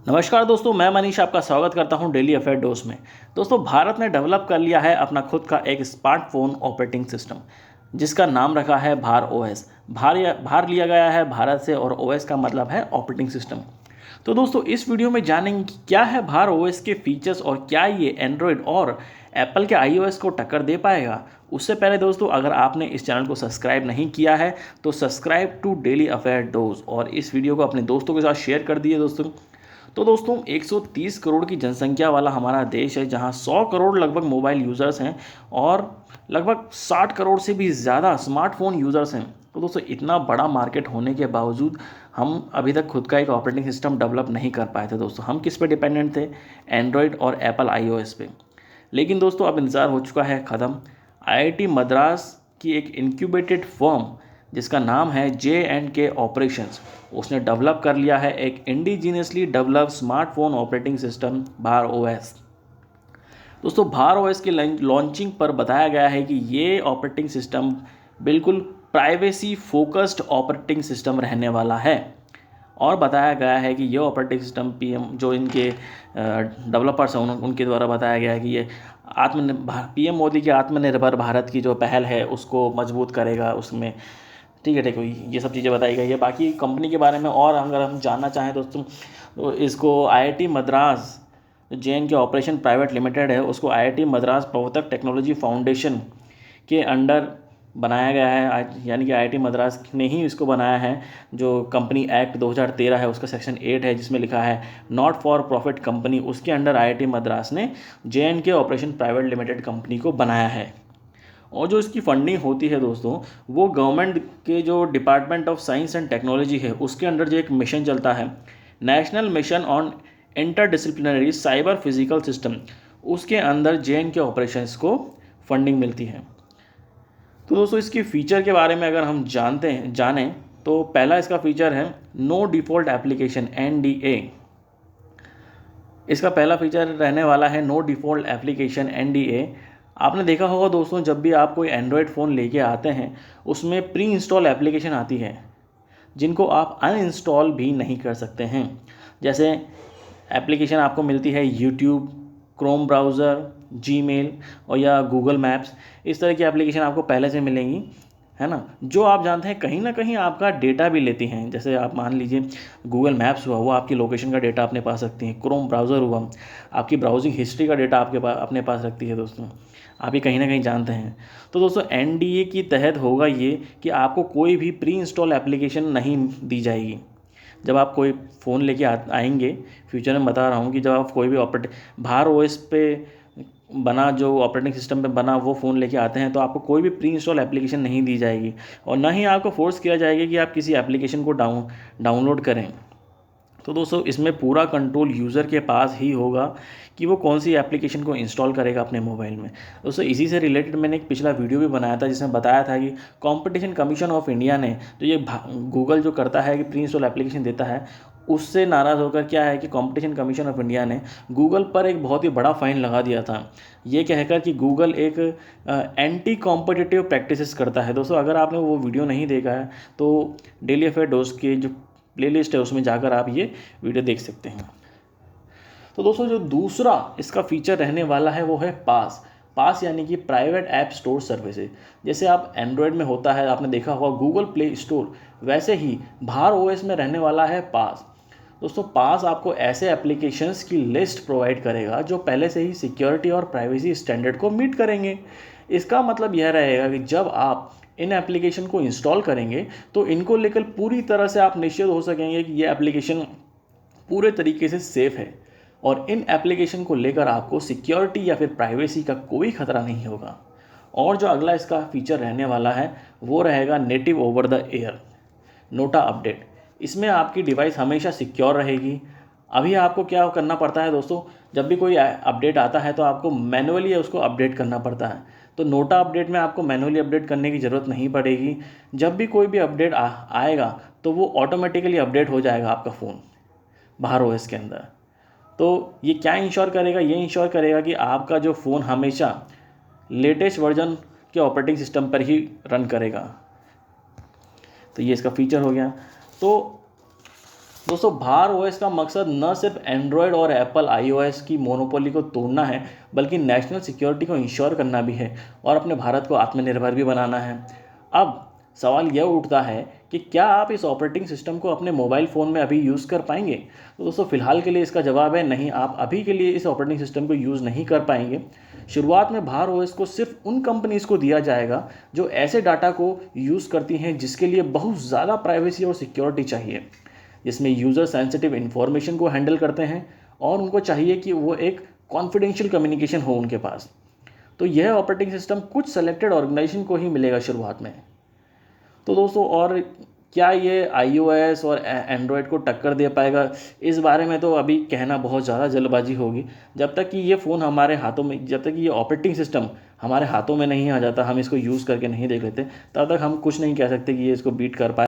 नमस्कार दोस्तों, मैं मनीष आपका स्वागत करता हूं डेली अफेयर डोज में। दोस्तों, भारत ने डेवलप कर लिया है अपना खुद का एक स्मार्टफोन ऑपरेटिंग सिस्टम जिसका नाम रखा है भार ओएस। भार लिया गया है भारत से और ओएस का मतलब है ऑपरेटिंग सिस्टम। तो दोस्तों, इस वीडियो में जानेंगे कि क्या है भार ओएस के फीचर्स और क्या ये एंड्रॉयड और एप्पल के आईओएस को टक्कर दे पाएगा। उससे पहले दोस्तों, अगर आपने इस चैनल को सब्सक्राइब नहीं किया है तो subscribe to daily affair dose और इस वीडियो को अपने दोस्तों के साथ शेयर कर दिए दोस्तों। तो दोस्तों, 130 करोड़ की जनसंख्या वाला हमारा देश है जहां 100 करोड़ लगभग मोबाइल यूज़र्स हैं और लगभग 60 करोड़ से भी ज़्यादा स्मार्टफोन यूज़र्स हैं। तो दोस्तों, इतना बड़ा मार्केट होने के बावजूद हम अभी तक खुद का एक ऑपरेटिंग सिस्टम डेवलप नहीं कर पाए थे दोस्तों। हम किस पे डिपेंडेंट थे? एंड्रॉयड और एप्पल आईओएस पे। लेकिन दोस्तों, अब इंतज़ार हो चुका है ख़त्म। आईआईटी मद्रास की एक इंक्यूबेटेड फर्म जिसका नाम है J&K ऑपरेशंस, उसने डेवलप कर लिया है एक indigenously develop smartphone operating system भार ओएस। दोस्तों, भार ओएस के लॉन्चिंग पर बताया गया है कि ये ऑपरेटिंग सिस्टम बिल्कुल प्राइवेसी फोकस्ड ऑपरेटिंग सिस्टम रहने वाला है और बताया गया है कि ये ऑपरेटिंग सिस्टम पीएम जो इनके डेवलपर्स हैं उनके द्वारा बताया गया है कि ये पीएम मोदी के आत्मनिर्भर भारत की जो पहल है उसको मजबूत करेगा उसमें। ठीक है, ठीक है, ये सब चीज़ें बताई गई है। बाकी कंपनी के बारे में और अगर हम जानना चाहें दोस्तों, तो इसको IIT Madras JNK operation private limited है, उसको आईआईटी मद्रास प्रवर्तक टेक्नोलॉजी फाउंडेशन के अंडर बनाया गया है। यानी कि आईआईटी मद्रास ने ही इसको बनाया है। जो कंपनी एक्ट 2013 है उसका सेक्शन 8 है जिसमें लिखा है नॉट फॉर प्रॉफिट कंपनी, उसके अंडर आईआईटी मद्रास ने JNK operation private limited company को बनाया है। और जो इसकी फंडिंग होती है दोस्तों, वो गवर्नमेंट के जो department of science and technology है उसके अंडर जो एक मिशन चलता है, national mission on interdisciplinary cyber physical system, उसके अंदर JNK ऑपरेशंस को फंडिंग मिलती है। तो दोस्तों, इसके फीचर के बारे में अगर हम जानें तो पहला इसका फीचर है नो डिफ़ॉल्ट एप्लीकेशन NDA। इसका पहला फीचर रहने वाला है नो डिफ़ॉल्ट एप्लीकेशन NDA। आपने देखा होगा दोस्तों, जब भी आप कोई एंड्रॉयड फ़ोन लेके आते हैं उसमें प्री इंस्टॉल एप्लीकेशन आती है जिनको आप अनइंस्टॉल भी नहीं कर सकते हैं। जैसे एप्लीकेशन आपको मिलती है यूट्यूब, क्रोम ब्राउज़र, जीमेल और या गूगल मैप्स। इस तरह की एप्लीकेशन आपको पहले से मिलेंगी, है ना, जो आप जानते हैं कहीं ना कहीं आपका डेटा भी लेती हैं। जैसे आप मान लीजिए गूगल मैप्स हुआ, वो आपकी लोकेशन का डेटा अपने पास रखती हैं। क्रोम ब्राउज़र हुआ, आपकी ब्राउजिंग हिस्ट्री का डेटा अपने पास रखती है दोस्तों। आप ये कहीं ना कहीं जानते हैं। तो दोस्तों, NDA की तहत होगा ये कि आपको कोई भी प्री इंस्टॉल एप्लीकेशन नहीं दी जाएगी। जब आप कोई फ़ोन लेके आएंगे, फ्यूचर में बता रहा हूँ कि जब आप कोई भी भार ओएस पे बना जो ऑपरेटिंग सिस्टम पे बना वो फ़ोन लेके आते हैं तो आपको कोई भी प्री इंस्टॉल एप्लीकेशन नहीं दी जाएगी और ना ही आपको फोर्स किया जाएगा कि आप किसी एप्लीकेशन को डाउनलोड करें। तो दोस्तों, इसमें पूरा कंट्रोल यूज़र के पास ही होगा कि वो कौन सी एप्लीकेशन को इंस्टॉल करेगा अपने मोबाइल में। दोस्तों, इसी से रिलेटेड मैंने एक पिछला वीडियो भी बनाया था जिसमें बताया था कि कंपटीशन कमीशन ऑफ इंडिया ने जो ये गूगल जो करता है कि प्री इंस्टॉल एप्लीकेशन देता है, उससे नाराज़ होकर क्या है कि कंपटीशन कमीशन ऑफ इंडिया ने गूगल पर एक बहुत ही बड़ा फ़ाइन लगा दिया था, ये कहकर कि गूगल एक एंटी कॉम्पिटिटिव प्रैक्टिसेस करता है। दोस्तों, अगर आपने वो वीडियो नहीं देखा है तो डेली अफेयर डोज के जो प्लेलिस्ट है उसमें जाकर आप ये वीडियो देख सकते हैं। तो दोस्तों, जो दूसरा इसका फीचर रहने वाला है वो है पास यानी कि प्राइवेट ऐप स्टोर सर्विसेज। जैसे आप एंड्रॉयड में होता है, आपने देखा होगा गूगल प्ले स्टोर, वैसे ही भार ओएस में रहने वाला है पास। दोस्तों, पास आपको ऐसे एप्लीकेशंस की लिस्ट प्रोवाइड करेगा जो पहले से ही सिक्योरिटी और प्राइवेसी स्टैंडर्ड को मीट करेंगे। इसका मतलब यह रहेगा कि जब आप इन एप्लीकेशन को इंस्टॉल करेंगे तो इनको लेकर पूरी तरह से आप निश्चित हो सकेंगे कि ये एप्लीकेशन पूरे तरीके से सेफ़ है और इन एप्लीकेशन को लेकर आपको सिक्योरिटी या फिर प्राइवेसी का कोई खतरा नहीं होगा। और जो अगला इसका फीचर रहने वाला है वो रहेगा native over the air NOTA update. इसमें आपकी डिवाइस हमेशा सिक्योर रहेगी। अभी आपको क्या करना पड़ता है दोस्तों, जब भी कोई अपडेट आता है तो आपको मैनुअली उसको अपडेट करना पड़ता है। तो नोटा अपडेट में आपको मैनुअली अपडेट करने की ज़रूरत नहीं पड़ेगी। जब भी कोई भी अपडेट आएगा तो वो ऑटोमेटिकली अपडेट हो जाएगा आपका फ़ोन भार ओएस के अंदर। तो ये क्या इंश्योर करेगा? ये इंश्योर करेगा कि आपका जो फ़ोन हमेशा लेटेस्ट वर्जन के ऑपरेटिंग सिस्टम पर ही रन करेगा। तो ये इसका फीचर हो गया। तो दोस्तों भार ओएस का मकसद न सिर्फ एंड्रॉयड और एप्पल आईओएस की मोनोपोली को तोड़ना है, बल्कि नेशनल सिक्योरिटी को इंश्योर करना भी है और अपने भारत को आत्मनिर्भर भी बनाना है। अब सवाल यह उठता है कि क्या आप इस ऑपरेटिंग सिस्टम को अपने मोबाइल फ़ोन में अभी यूज़ कर पाएंगे? तो दोस्तों फिलहाल के लिए इसका जवाब है नहीं, आप अभी के लिए इस ऑपरेटिंग सिस्टम को यूज़ नहीं कर पाएंगे। शुरुआत में भार ओएस को सिर्फ उन कंपनीज़ को दिया जाएगा जो ऐसे डाटा को यूज़ करती हैं जिसके लिए बहुत ज़्यादा प्राइवेसी और सिक्योरिटी चाहिए, जिसमें यूज़र सेंसिटिव इन्फॉर्मेशन को हैंडल करते हैं और उनको चाहिए कि वो एक कॉन्फिडेंशियल कम्युनिकेशन हो उनके पास। तो यह ऑपरेटिंग सिस्टम कुछ सेलेक्टेड ऑर्गेनाइजेशन को ही मिलेगा शुरुआत में। तो दोस्तों और क्या ये आईओएस और एंड्रॉयड को टक्कर दे पाएगा, इस बारे में तो अभी कहना बहुत ज़्यादा जल्दबाजी होगी। जब तक कि ये फ़ोन हमारे हाथों में, जब तक कि ये ऑपरेटिंग सिस्टम हमारे हाथों में नहीं आ जाता, हम इसको यूज़ करके नहीं देख लेते, तब तक हम कुछ नहीं कह सकते कि ये इसको बीट कर पाए।